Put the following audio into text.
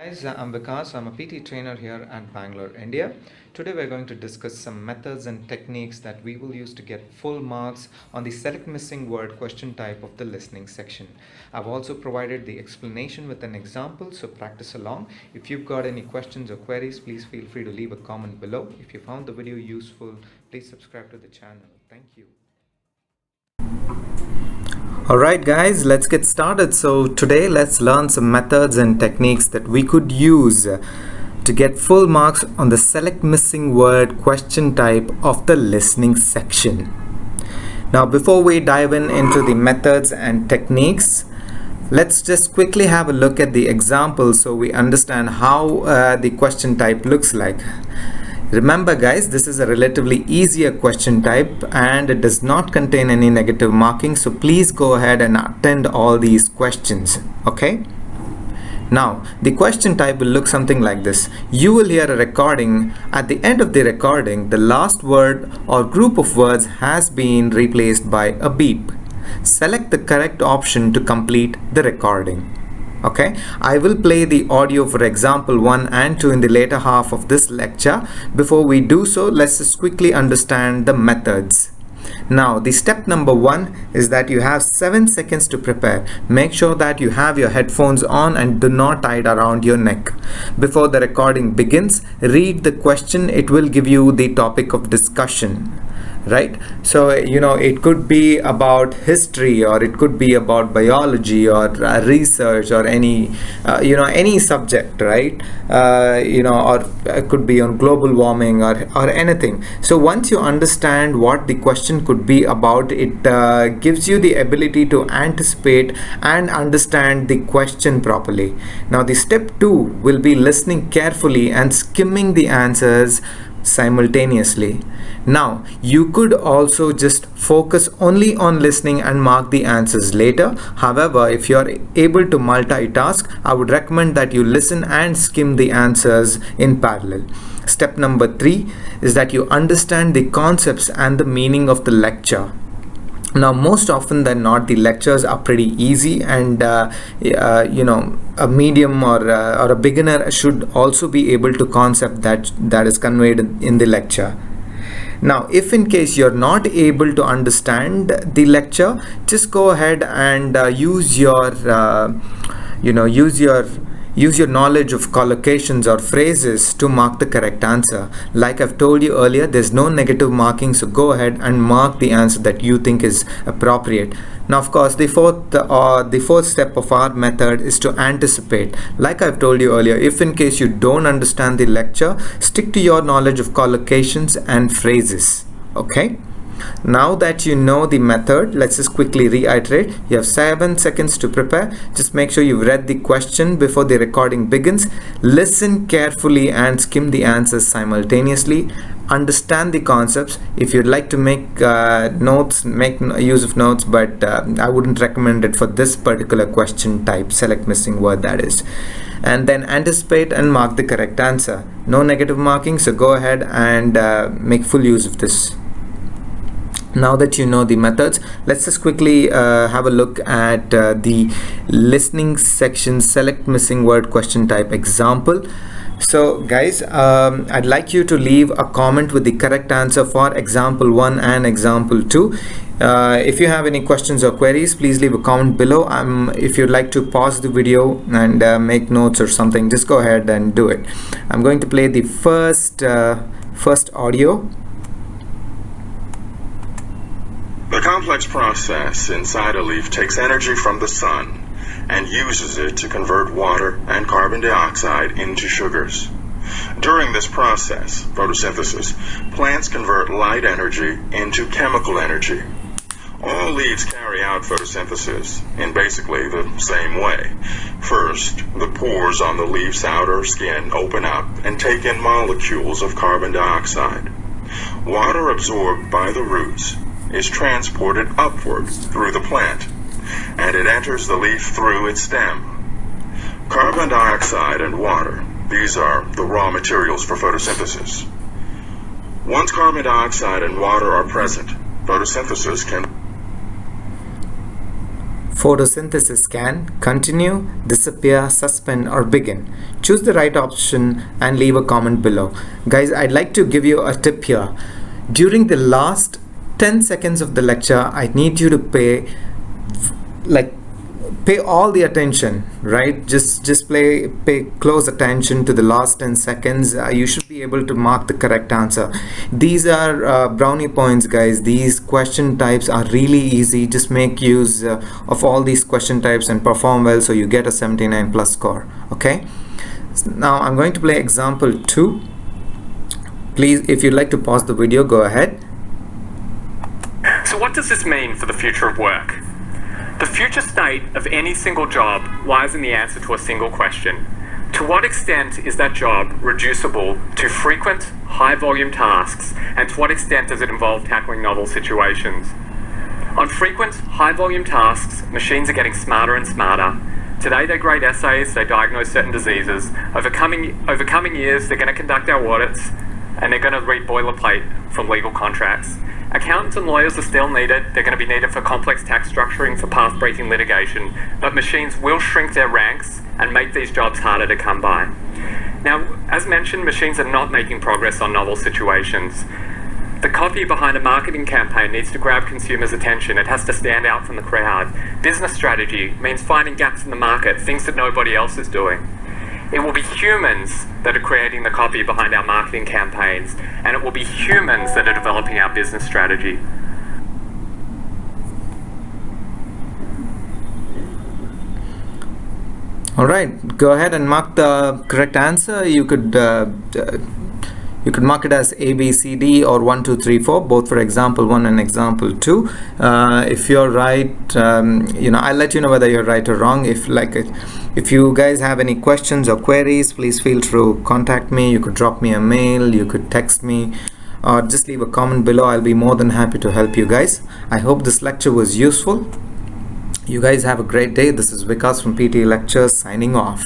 Guys, I'm Vikas. I'm a PT trainer here at Bangalore, India. Today we're going to discuss some methods and techniques that we will use to get full marks on the select missing word question type of the listening section. I've also provided the explanation with an example, so practice along. If you've got any questions or queries, please feel free to leave a comment below. If you found the video useful, please subscribe to the channel. Thank you. Alright guys, let's get started. So today let's learn some methods and techniques that we could use to get full marks on the select missing word question type of the listening section. Now before we dive into the methods and techniques, let's just quickly have a look at the example so we understand how the question type looks like. Remember guys, this is a relatively easier question type and it does not contain any negative marking, so please go ahead and attend all these questions, okay? Now the question type will look something like this. You will hear a recording. At the end of the recording, the last word or group of words has been replaced by a beep. Select the correct option to complete the recording. Okay, I will play the audio for example 1 and 2 in the later half of this lecture. Before we do so, let's just quickly understand the methods. Now the step number 1 is that you have 7 seconds to prepare. Make sure that you have your headphones on and do not tie it around your neck. Before the recording begins, read the question. It will give you the topic of discussion. Right, so it could be about history, or it could be about biology, or research, or any any subject, right? Or it could be on global warming or anything. So once you understand what the question could be about, it gives you the ability to anticipate and understand the question properly. Now the step 2 will be listening carefully and skimming the answers simultaneously. Now you could also just focus only on listening and mark the answers later. However, if you are able to multitask, I would recommend that you listen and skim the answers in parallel. Step number 3 is that you understand the concepts and the meaning of the lecture. Now most often than not, the lectures are pretty easy, and a medium or a beginner should also be able to concept that is conveyed in the lecture. Now if in case you're not able to understand the lecture, just go ahead and use your knowledge of collocations or phrases to mark the correct answer. Like I've told you earlier, there's no negative marking, so go ahead and mark the answer that you think is appropriate. Now of course the fourth step of our method is to anticipate. Like I've told you earlier, if in case you don't understand the lecture, stick to your knowledge of collocations and phrases. Okay, now that you know the method, let's just quickly reiterate. You have 7 seconds to prepare. Just make sure you've read the question before the recording begins. Listen carefully and skim the answers simultaneously. Understand the concepts. If you'd like to make notes, make use of notes, but I wouldn't recommend it for this particular question type, select missing word, that is. And then anticipate and mark the correct answer. No negative marking, so go ahead and make full use of this. Now that you know the methods, let's just quickly have a look at the listening section select missing word question type example. So guys, I'd like you to leave a comment with the correct answer for example 1 and example 2. If you have any questions or queries, please leave a comment below. If you'd like to pause the video and make notes or something, just go ahead and do it. I'm going to play the first audio. The complex process inside a leaf takes energy from the sun and uses it to convert water and carbon dioxide into sugars. During this process, photosynthesis, plants convert light energy into chemical energy. All leaves carry out photosynthesis in basically the same way. First, the pores on the leaf's outer skin open up and take in molecules of carbon dioxide. Water absorbed by the roots is transported upward through the plant, and it enters the leaf through its stem. Carbon dioxide and water, these are the raw materials for photosynthesis. Once carbon dioxide and water are present, photosynthesis can Photosynthesis can continue, disappear, suspend, or begin. Choose the right option and leave a comment below. Guys, I'd like to give you a tip here. During the last 10 seconds of the lecture, I need you to pay all the attention, right? Just pay close attention to the last 10 seconds. You should be able to mark the correct answer. These are brownie points, guys. These question types are really easy. Just make use of all these question types and perform well so you get a 79 plus score. Okay, now I'm going to play example 2. Please, if you'd like to pause the video, go ahead. So what does this mean for the future of work? The future state of any single job lies in the answer to a single question. To what extent is that job reducible to frequent, high-volume tasks, and to what extent does it involve tackling novel situations? On frequent, high-volume tasks, machines are getting smarter and smarter. Today they grade essays, they diagnose certain diseases. Over coming years, they're going to conduct our audits, and they're going to read boilerplate from legal contracts. Accountants and lawyers are still needed. They're going to be needed for complex tax structuring, for path-breaking litigation, but machines will shrink their ranks and make these jobs harder to come by. Now, as mentioned, machines are not making progress on novel situations. The copy behind a marketing campaign needs to grab consumers' attention. It has to stand out from the crowd. Business strategy means finding gaps in the market, things that nobody else is doing. It will be humans that are creating the copy behind our marketing campaigns, and it will be humans that are developing our business strategy. All right, go ahead and mark the correct answer. You could mark it as A, B, C, D, or 1, 2, 3, 4, both for example 1 and example 2. If you're right, I'll let you know whether you're right or wrong. If you guys have any questions or queries, please feel free to contact me. You could drop me a mail, you could text me, or just leave a comment below. I'll be more than happy to help you guys. I hope this lecture was useful. You guys have a great day. This is Vikas from PTE Lectures signing off.